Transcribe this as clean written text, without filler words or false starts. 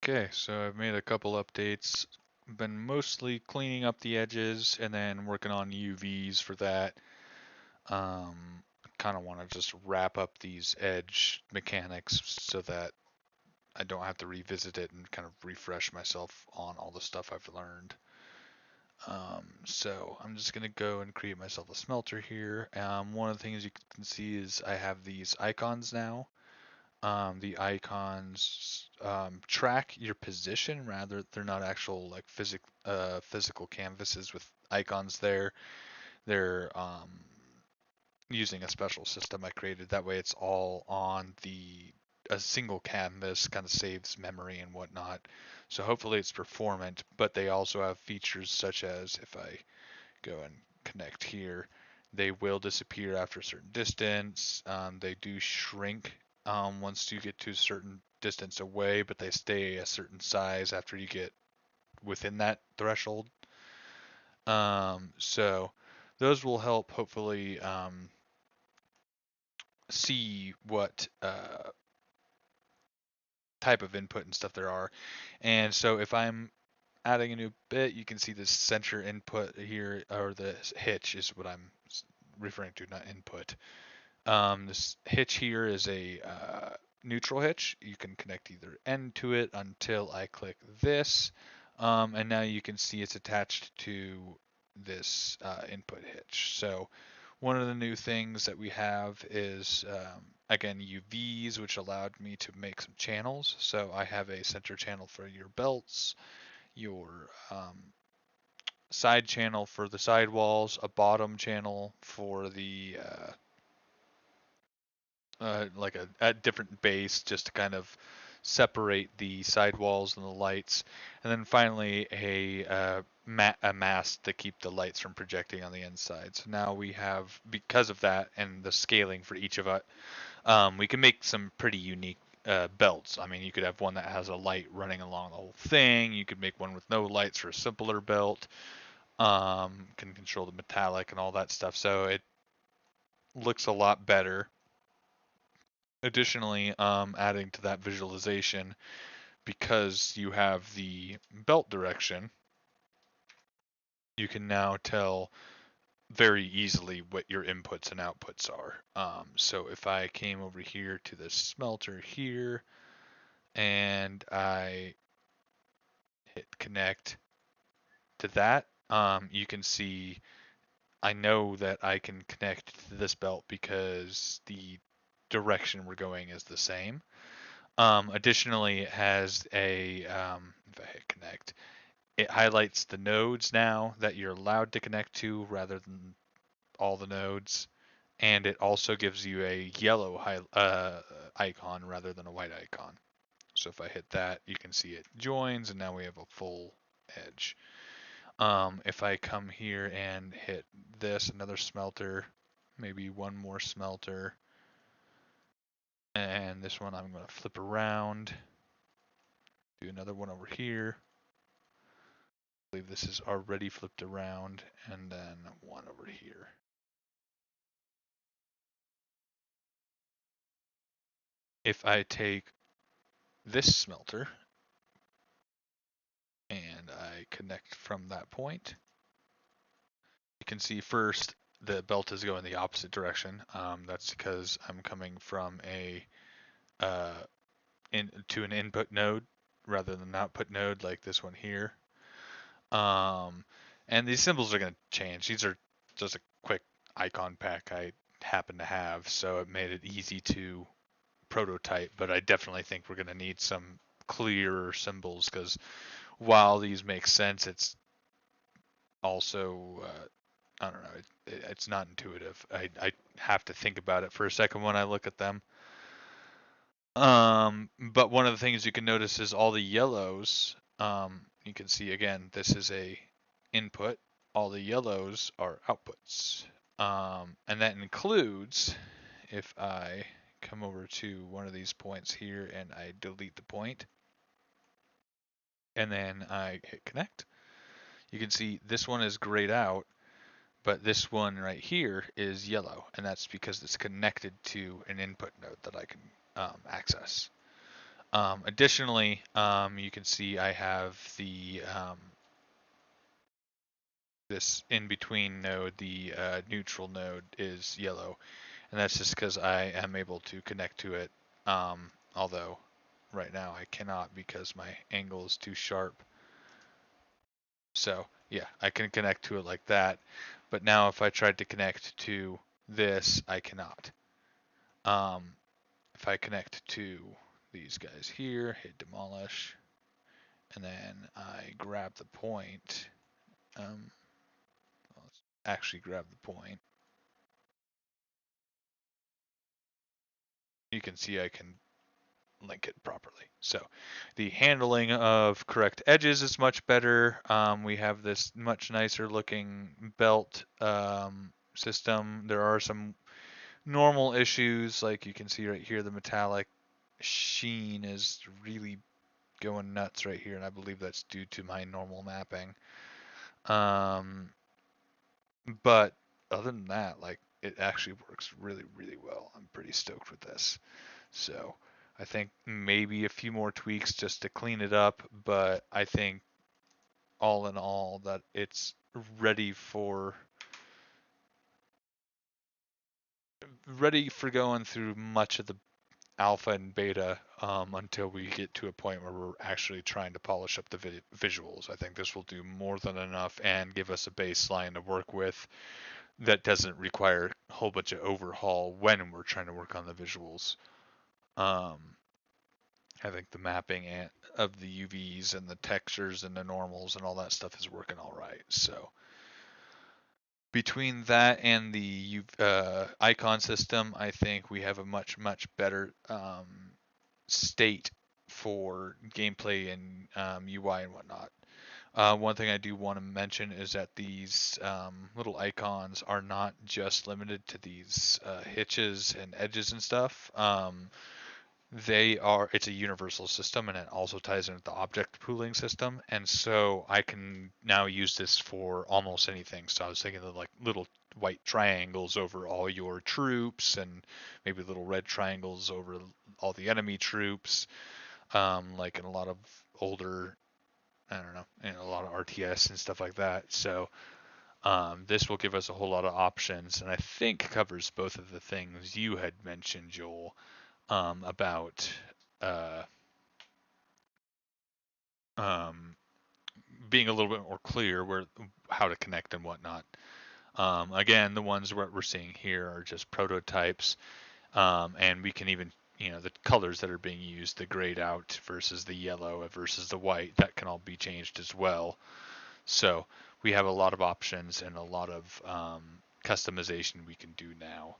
Okay, so I've made a couple updates. Been mostly cleaning up the edges and then working on UVs for that. Kind of want to just wrap up these edge mechanics so that I don't have to revisit it and kind of refresh myself on all the stuff I've learned. So I'm just gonna go and create myself a smelter here. One of the things you can see is I have these icons now. The icons track your position rather they're not actual like physical canvases with icons there. They're using a special system I created. That way it's all on a single canvas, kind of saves memory and whatnot. So hopefully it's performant, but they also have features such as if I go and connect here, they will disappear after a certain distance. They do shrink once you get to a certain distance away, but they stay a certain size after you get within that threshold. So those will help hopefully see what type of input and stuff there are. And so if I'm adding a new bit, you can see this center input here, or the hitch is what I'm referring to, not input. This hitch here is a neutral hitch. You can connect either end to it until I click this. And now you can see it's attached to this input hitch. So one of the new things that we have is, again, UVs, which allowed me to make some channels. So I have a center channel for your belts, your side channel for the sidewalls, a bottom channel for the like a different base just to kind of separate the sidewalls and the lights, and then finally a mast to keep the lights from projecting on the inside. So now we have, because of that and the scaling for each of it, we can make some pretty unique belts. I mean, you could have one that has a light running along the whole thing. You could make one with no lights for a simpler belt. Can control the metallic and all that stuff. So it looks a lot better. Additionally, adding to that visualization, because you have the belt direction, you can now tell very easily what your inputs and outputs are. So if I came over here to the smelter here and I hit connect to that, you can see I know that I can connect to this belt because the direction we're going is the same. Additionally, it has if I hit connect, it highlights the nodes now that you're allowed to connect to rather than all the nodes. And it also gives you a yellow icon rather than a white icon. So if I hit that, you can see it joins, and now we have a full edge. If I come here and hit this, another smelter, maybe one more smelter, and this one I'm going to flip around, do another one over here. I believe this is already flipped around, and then one over here. If I take this smelter and I connect from that point, you can see first the belt is going the opposite direction. That's because I'm coming from to an input node rather than an output node like this one here. And these symbols are going to change. These are just a quick icon pack I happen to have, so it made it easy to prototype, but I definitely think we're going to need some clearer symbols because while these make sense, it's also I don't know, it's not intuitive. I have to think about it for a second when I look at them. But one of the things you can notice is all the yellows. You can see again, this is a input. All the yellows are outputs. And that includes if I come over to one of these points here and I delete the point, and then I hit connect, you can see this one is grayed out, but this one right here is yellow, and that's because it's connected to an input node that I can access. Additionally, you can see I have the this in between node, the neutral node is yellow, and that's just because I am able to connect to it. Although right now I cannot because my angle is too sharp. So yeah, I can connect to it like that. But now if I tried to connect to this, I cannot. Um, if I connect to these guys here, hit demolish, and then I grab the point. Let's actually grab the point. You can see I can link it properly. So the handling of correct edges is much better. We have this much nicer looking belt system. There are some normal issues, like you can see right here, the metallic sheen is really going nuts right here, and I believe that's due to my normal mapping. But other than that, like, it actually works really, really well. I'm pretty stoked with this. So I think maybe a few more tweaks just to clean it up, but I think all in all that it's ready for going through much of the alpha and beta until we get to a point where we're actually trying to polish up the visuals. I think this will do more than enough and give us a baseline to work with that doesn't require a whole bunch of overhaul when we're trying to work on the visuals. Um, I think the mapping of the UVs and the textures and the normals and all that stuff is working all right. So between that and the icon system, I think we have a much, much better state for gameplay and UI and whatnot. One thing I do want to mention is that these little icons are not just limited to these hitches and edges and stuff. It's a universal system, and it also ties into the object pooling system, and so I can now use this for almost anything. So I was thinking of like little white triangles over all your troops, and maybe little red triangles over all the enemy troops, like in a lot of older, I don't know, in a lot of RTS and stuff like that. So this will give us a whole lot of options, and I think covers both of the things you had mentioned, Joel, about uh, um, being a little bit more clear where how to connect and whatnot. Again, the ones what we're seeing here are just prototypes, and we can even, the colors that are being used, the grayed out versus the yellow versus the white, that can all be changed as well. So we have a lot of options and a lot of customization we can do now.